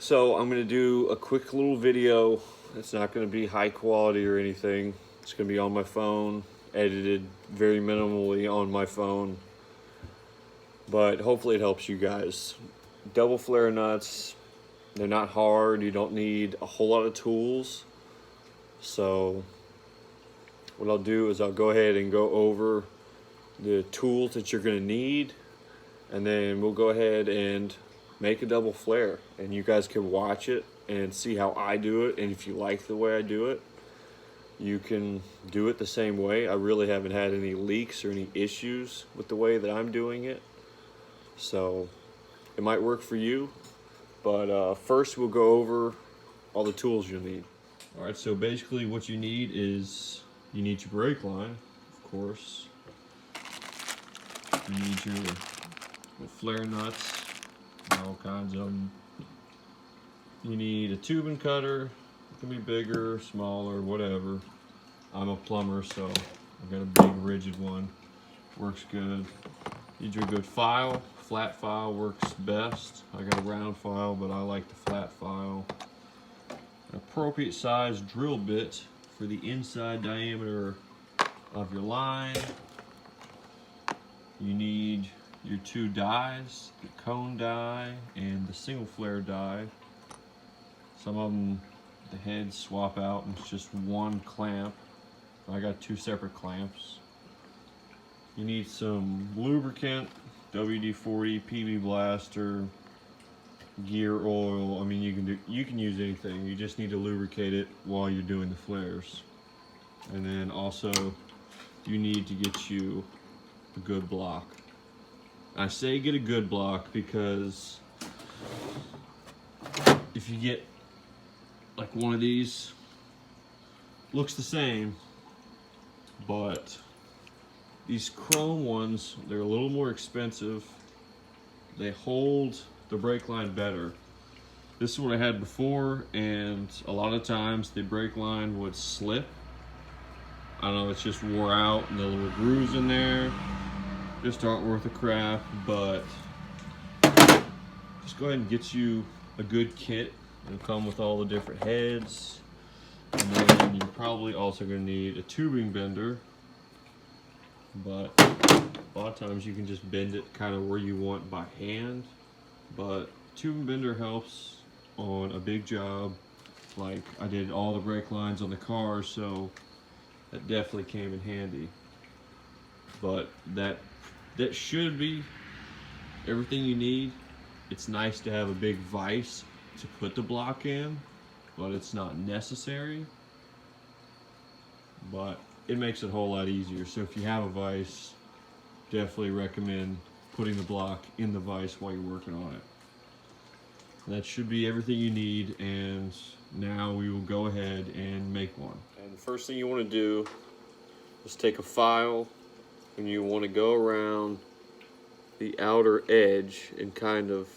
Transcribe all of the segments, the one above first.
So I'm gonna do a quick little video. It's not gonna be high quality or anything. It's gonna be on my phone, edited very minimally on my phone. But hopefully it helps you guys. Double flare nuts, they're not hard. You don't need a whole lot of tools. So what I'll do is I'll go ahead and go over the tools that you're gonna need, and then we'll go ahead and make a double flare, and you guys can watch it and see how I do it. And if you like the way I do it, you can do it the same way. I really haven't had any leaks or any issues with the way that I'm doing it, so it might work for you. But first we'll go over all the tools you'll need. All right, so basically what you need is you need your brake line, of course. You need your flare nuts, all kinds of them. You need a tubing cutter. It can be bigger, smaller, whatever. I'm a plumber, so I've got a big rigid one. Works good. You need your good file. Flat file works best. I got a round file, but I like the flat file. An appropriate size drill bit for the inside diameter of your line. You need your two dies, the cone die and the single flare die. Some of them, the heads swap out and it's just one clamp. I got two separate clamps. You need some lubricant, WD-40, PB Blaster, gear oil. I mean, you can use anything. You just need to lubricate it while you're doing the flares. And then also you need to get you a good block. I say get a good block because if you get like one of these, looks the same, but these chrome ones, they're a little more expensive. They hold the brake line better. This is what I had before, and a lot of times the brake line would slip. I don't know, it's just wore out and the little grooves in there just aren't worth a crap. But just go ahead and get you a good kit. It'll come with all the different heads, and then you're probably also going to need a tubing bender, but a lot of times you can just bend it kind of where you want by hand. But tubing bender helps on a big job, like I did all the brake lines on the car, so that definitely came in handy. But that should be everything you need. It's nice to have a big vise to put the block in, but it's not necessary. But it makes it a whole lot easier. So if you have a vise, definitely recommend putting the block in the vise while you're working on it. That should be everything you need, and now we will go ahead and make one. And the first thing you want to do is take a file, and you want to go around the outer edge and kind of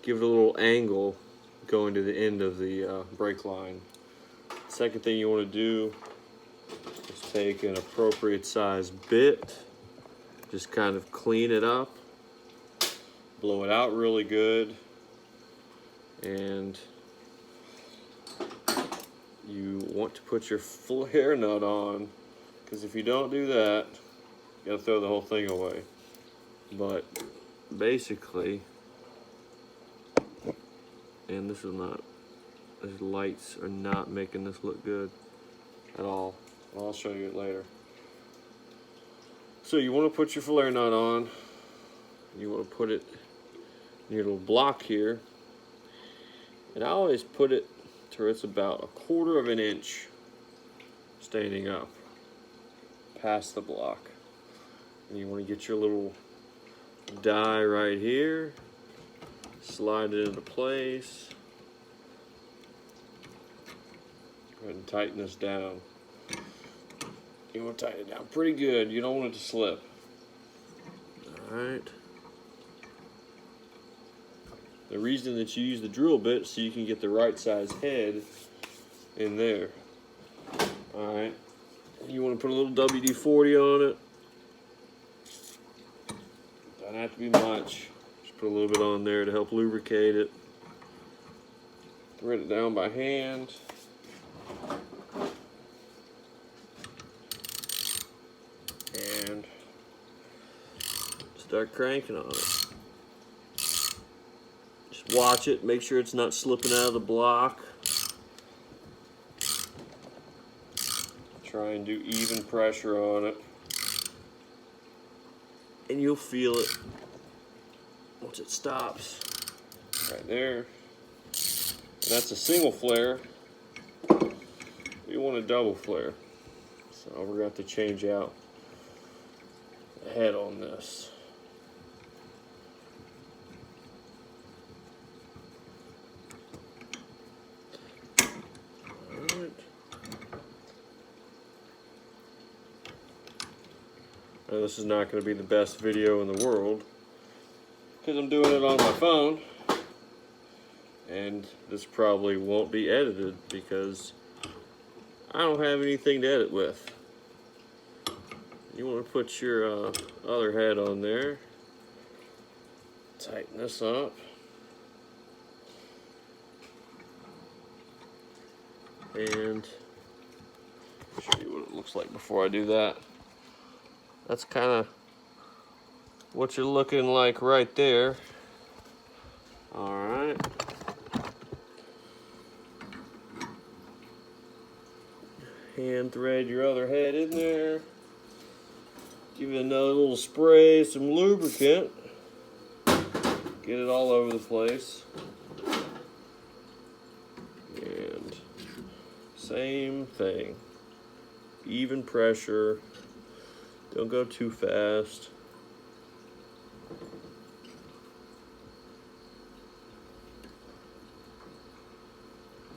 give it a little angle going to the end of the brake line. Second thing you want to do is take an appropriate size bit, just kind of clean it up, blow it out really good, and you want to put your flare nut on, because if you don't do that, you gotta throw the whole thing away. But basically, and this is not, these lights are not making this look good at all. I'll show you it later. So you want to put your flare nut on. You want to put it in your little block here, and I always put it to where it's about 1/4 of an inch standing up past the block. And you want to get your little die right here, slide it into place. Go ahead and tighten this down. You want to tighten it down pretty good. You don't want it to slip. Alright. The reason that you use the drill bit is so you can get the right size head in there. Alright. You want to put a little WD-40 on it. Doesn't have to be much. Just put a little bit on there to help lubricate it. thread it down by hand. And start cranking on it. Just watch it, make sure it's not slipping out of the block. Try and do even pressure on it. And you'll feel it once it stops. Right there. And that's a single flare. We want a double flare. So we're going to have to change out the head on this. Alright. Now this is not going to be the best video in the world because I'm doing it on my phone, and this probably won't be edited because I don't have anything to edit with. You want to put your other head on there, tighten this up, and show you what it looks like before I do that. That's kind of what you're looking like right there. All right. Hand thread your other head in there. Give it another little spray, some lubricant. Get it all over the place. And same thing. Even pressure. Don't go too fast.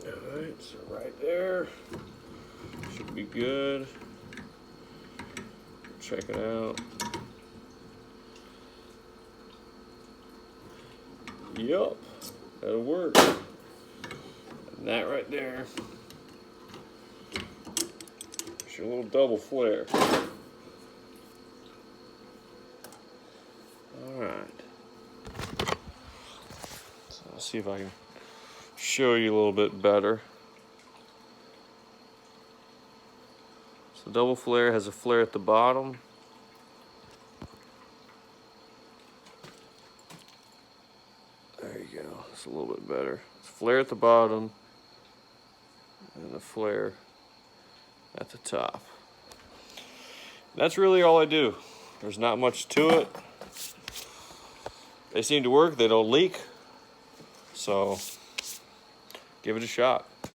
Alright, so right there. Should be good. Check it out. Yup, that'll work. And that right there is your little double flare. Alright. So let's see if I can show you a little bit better. So double flare has a flare at the bottom. There you go. It's a little bit better. It's a flare at the bottom and a flare at the top. That's really all I do. There's not much to it. They seem to work. They don't leak. So give it a shot.